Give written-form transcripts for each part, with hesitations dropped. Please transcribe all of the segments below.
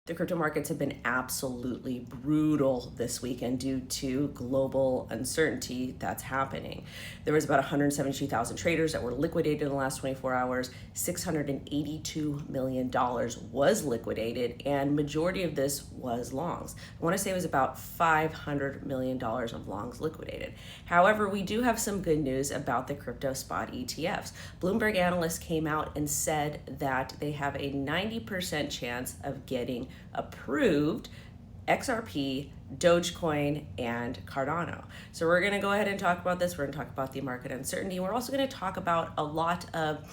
The crypto markets have been absolutely brutal this weekend due to global uncertainty that's happening. There was about 172,000 traders that were liquidated in the last 24 hours. $682 million was liquidated, and majority of this was longs. I want to say it was about $500 million of longs liquidated. However, we do have some good news about the crypto spot ETFs. Bloomberg analysts came out and said that they have a 90% chance of getting approved XRP, Dogecoin, and Cardano. So we're going to go ahead and talk about this. We're going to talk about the market uncertainty. We're also going to talk about a lot of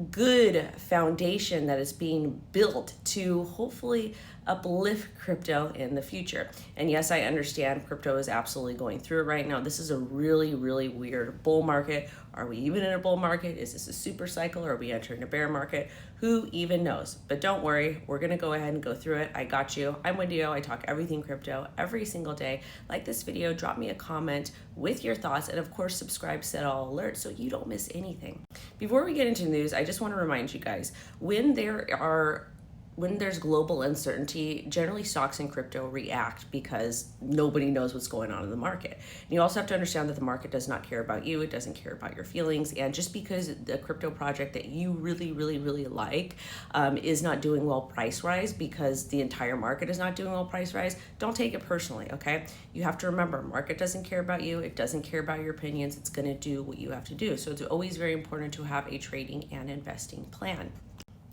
good foundation that is being built to hopefully uplift crypto in the future. And yes, I understand crypto is absolutely going through it right now. This is a really, really weird bull market. Are we even in a bull market? Is this a super cycle? Or are we entering a bear market? Who even knows? But don't worry, we're going to go ahead and go through it. I got you. I'm WendyO. I talk everything crypto every single day. Like this video, drop me a comment with your thoughts, and of course subscribe, set all alerts so you don't miss anything. Before we get into news, I just want to remind you guys, when there's global uncertainty, generally stocks and crypto react because nobody knows what's going on in the market. And you also have to understand that the market does not care about you. It doesn't care about your feelings. And just because the crypto project that you really, really, really like is not doing well price-wise because the entire market is not doing well price-wise, don't take it personally, okay? You have to remember, market doesn't care about you. It doesn't care about your opinions. It's going to do what you have to do. So it's always very important to have a trading and investing plan.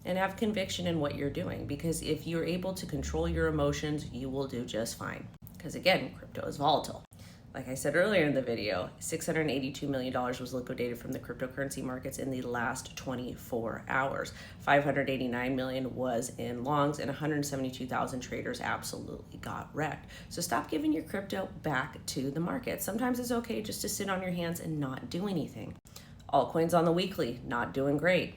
And have conviction in what you're doing, because if you're able to control your emotions, you will do just fine. Because again, crypto is volatile. Like I said earlier in the video, $682 million was liquidated from the cryptocurrency markets in the last 24 hours. $589 million was in longs, and 172,000 traders absolutely got wrecked. So stop giving your crypto back to the market. Sometimes it's okay just to sit on your hands and not do anything. Altcoins on the weekly, not doing great.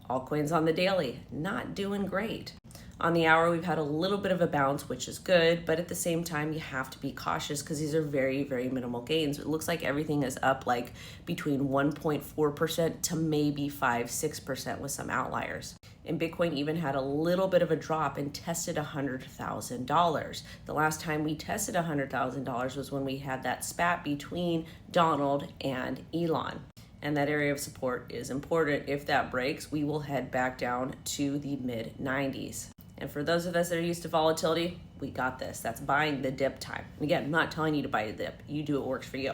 Altcoins on the daily, not doing great. On the hour, we've had a little bit of a bounce, which is good, but at the same time, you have to be cautious because these are very, very minimal gains. It looks like everything is up like between 1.4% to maybe 5-6% with some outliers. And Bitcoin even had a little bit of a drop and tested $100,000. The last time we tested $100,000 was when we had that spat between Donald and Elon. And that area of support is important. If that breaks, we will head back down to the mid 90s. And for those of us that are used to volatility, we got this. That's buying the dip time. And again, I'm not telling you to buy the dip. You do what works for you.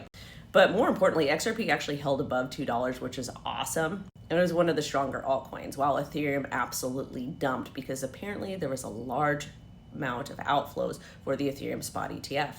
But more importantly, XRP actually held above $2, which is awesome. And it was one of the stronger altcoins, while Ethereum absolutely dumped because apparently there was a large amount of outflows for the Ethereum spot ETF.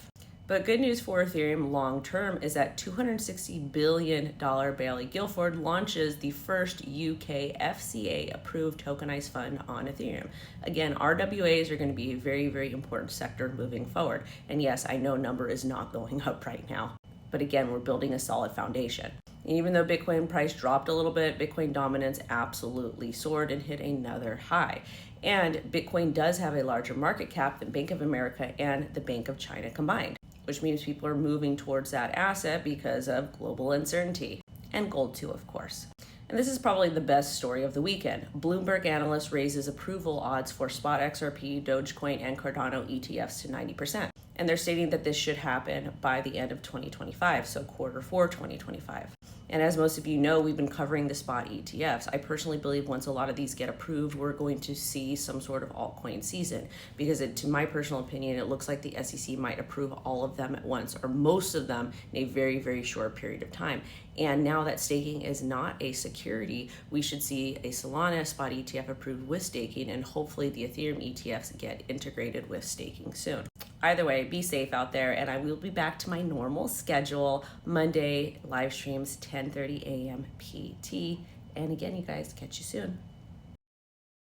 But good news for Ethereum long term is that $260 billion Bailey Guilford launches the first UK FCA approved tokenized fund on Ethereum. Again, RWAs are going to be a very, very important sector moving forward. And yes, I know number is not going up right now. But again, we're building a solid foundation. And even though Bitcoin price dropped a little bit, Bitcoin dominance absolutely soared and hit another high. And Bitcoin does have a larger market cap than Bank of America and the Bank of China combined, which means people are moving towards that asset because of global uncertainty. And gold too, of course. And this is probably the best story of the weekend. Bloomberg analyst raises approval odds for spot XRP, Dogecoin, and Cardano ETFs to 90%. And they're stating that this should happen by the end of 2025, so Q4 2025. And as most of you know, we've been covering the spot ETFs. I personally believe once a lot of these get approved, we're going to see some sort of altcoin season, because to my personal opinion, it looks like the SEC might approve all of them at once, or most of them in a very, very short period of time. And now that staking is not a security, we should see a Solana spot ETF approved with staking, and hopefully the Ethereum ETFs get integrated with staking soon. Either way, be safe out there, and I will be back to my normal schedule, Monday live streams, 10:30 a.m. PT. And again, you guys, catch you soon.